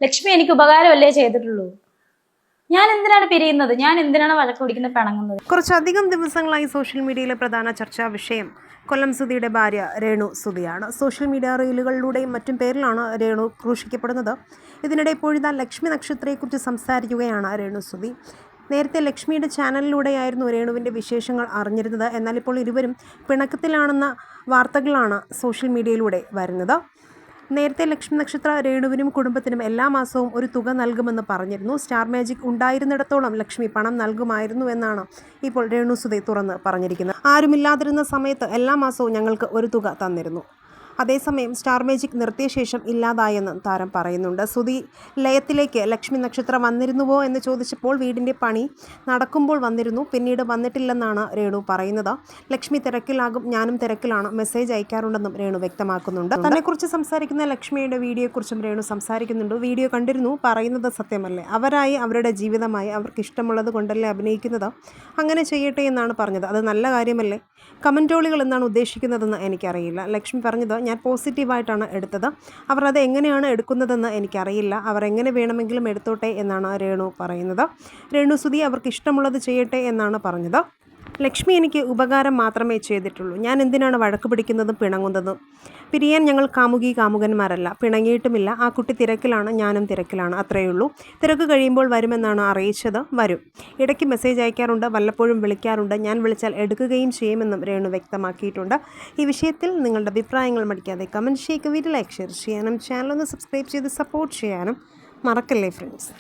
ലക്ഷ്മി എനിക്ക് ഉപകാരമല്ലേ ചെയ്തിട്ടുള്ളൂ. ഞാൻ എന്തിനാണ് പിരിയുന്നത്? ഞാൻ എന്തിനാണ് വഴക്ക് പിടിക്കുന്നത്, പിണങ്ങുന്നത്? കുറച്ചധികം ദിവസങ്ങളായി സോഷ്യൽ മീഡിയയിലെ പ്രധാന ചർച്ചാ വിഷയം കൊല്ലം സുധിയുടെ ഭാര്യ രേണു സുധിയാണ്. സോഷ്യൽ മീഡിയ റീലുകളിലൂടെയും മറ്റും പേരിലാണ് രേണു ക്രൂശിക്കപ്പെടുന്നത്. ഇതിനിടെ ഇപ്പോഴിതാ ലക്ഷ്മി നക്ഷത്രത്തെക്കുറിച്ച് സംസാരിക്കുകയാണ് രേണു സുധി. നേരത്തെ ലക്ഷ്മിയുടെ ചാനലിലൂടെയായിരുന്നു രേണുവിൻ്റെ വിശേഷങ്ങൾ അറിഞ്ഞിരുന്നത്. എന്നാൽ ഇപ്പോൾ ഇരുവരും പിണക്കത്തിലാണെന്ന വാർത്തകളാണ് സോഷ്യൽ മീഡിയയിലൂടെ വരുന്നത്. നേരത്തെ ലക്ഷ്മി നക്ഷത്ര രേണുവിനും കുടുംബത്തിനും എല്ലാ മാസവും ഒരു തുക നൽകുമെന്ന് പറഞ്ഞിരുന്നു. സ്റ്റാർ മാജിക് ഉണ്ടായിരുന്നിടത്തോളം ലക്ഷ്മി പണം നൽകുമായിരുന്നു എന്നാണ് ഇപ്പോൾ രേണു സുധി തുറന്ന് പറഞ്ഞിരിക്കുന്നത്. ആരുമില്ലാതിരുന്ന സമയത്ത് എല്ലാ മാസവും ഞങ്ങൾക്ക് ഒരു തുക തന്നിരുന്നു. അതേസമയം സ്റ്റാർ മാജിക് നിർത്തിയ ശേഷം ഇല്ലാതായെന്നും താരം പറയുന്നുണ്ട്. സുധി ലയത്തിലേക്ക് ലക്ഷ്മി നക്ഷത്രം വന്നിരുന്നുവോ എന്ന് ചോദിച്ചപ്പോൾ വീടിൻ്റെ പണി നടക്കുമ്പോൾ വന്നിരുന്നു, പിന്നീട് വന്നിട്ടില്ലെന്നാണ് രേണു പറയുന്നത്. ലക്ഷ്മി തിരക്കിലാകും, ഞാനും തിരക്കിലാണ്, മെസ്സേജ് അയക്കാറുണ്ടെന്നും രേണു വ്യക്തമാക്കുന്നുണ്ട്. തന്നെക്കുറിച്ച് സംസാരിക്കുന്ന ലക്ഷ്മിയുടെ വീഡിയോയെക്കുറിച്ചും രേണു സംസാരിക്കുന്നുണ്ട്. വീഡിയോ കണ്ടിരുന്നു, പറയുന്നത് സത്യമല്ലേ, അവരായി അവരുടെ ജീവിതമായി അവർക്ക് ഇഷ്ടമുള്ളത് കൊണ്ടല്ലേ അഭിനയിക്കുന്നത്, അങ്ങനെ ചെയ്യട്ടെ എന്നാണ് പറഞ്ഞത്. അത് നല്ല കാര്യമല്ലേ? കമൻറ്റോളികൾ എന്താണ് ഉദ്ദേശിക്കുന്നതെന്ന് എനിക്കറിയില്ല. ലക്ഷ്മി പറഞ്ഞത് ഞാൻ പോസിറ്റീവായിട്ടാണ് എടുത്തത്, അവർ അത് എങ്ങനെയാണ് എടുക്കുന്നതെന്ന് എനിക്കറിയില്ല, അവർ എങ്ങനെ വേണമെങ്കിലും എടുത്തോട്ടെ എന്നാണ് രേണു പറയുന്നത്. രേണു സുധി അവർക്ക് ഇഷ്ടമുള്ളത് ചെയ്യട്ടെ എന്നാണ് പറഞ്ഞത്. ലക്ഷ്മി എനിക്ക് ഉപകാരം മാത്രമേ ചെയ്തിട്ടുള്ളൂ, ഞാൻ എന്തിനാണ് വഴക്ക് പിടിക്കുന്നതും പിണങ്ങുന്നതും? പിരിയാൻ ഞങ്ങൾ കാമുകന്മാരല്ല, പിണങ്ങിയിട്ടുമില്ല. ആ കുട്ടി തിരക്കിലാണ്, ഞാനും തിരക്കിലാണ്, അത്രയുള്ളൂ. തിരക്ക് കഴിയുമ്പോൾ വരുമെന്നാണ് അറിയിച്ചത്, വരും. ഇടയ്ക്ക് മെസ്സേജ് അയക്കാറുണ്ട്, വല്ലപ്പോഴും വിളിക്കാറുണ്ട്, ഞാൻ വിളിച്ചാൽ എടുക്കുകയും ചെയ്യുമെന്നും രേണു വ്യക്തമാക്കിയിട്ടുണ്ട്. ഈ വിഷയത്തിൽ നിങ്ങളുടെ അഭിപ്രായങ്ങൾ മടിക്കാതെ കമൻറ്റ് ചെയ്യുക, വീഡിയോ ലൈക്ക് ഷെയർ ചെയ്യാനും ചാനൽ ഒന്ന് സബ്സ്ക്രൈബ് ചെയ്ത് സപ്പോർട്ട് ചെയ്യാനും മറക്കല്ലേ ഫ്രണ്ട്സ്.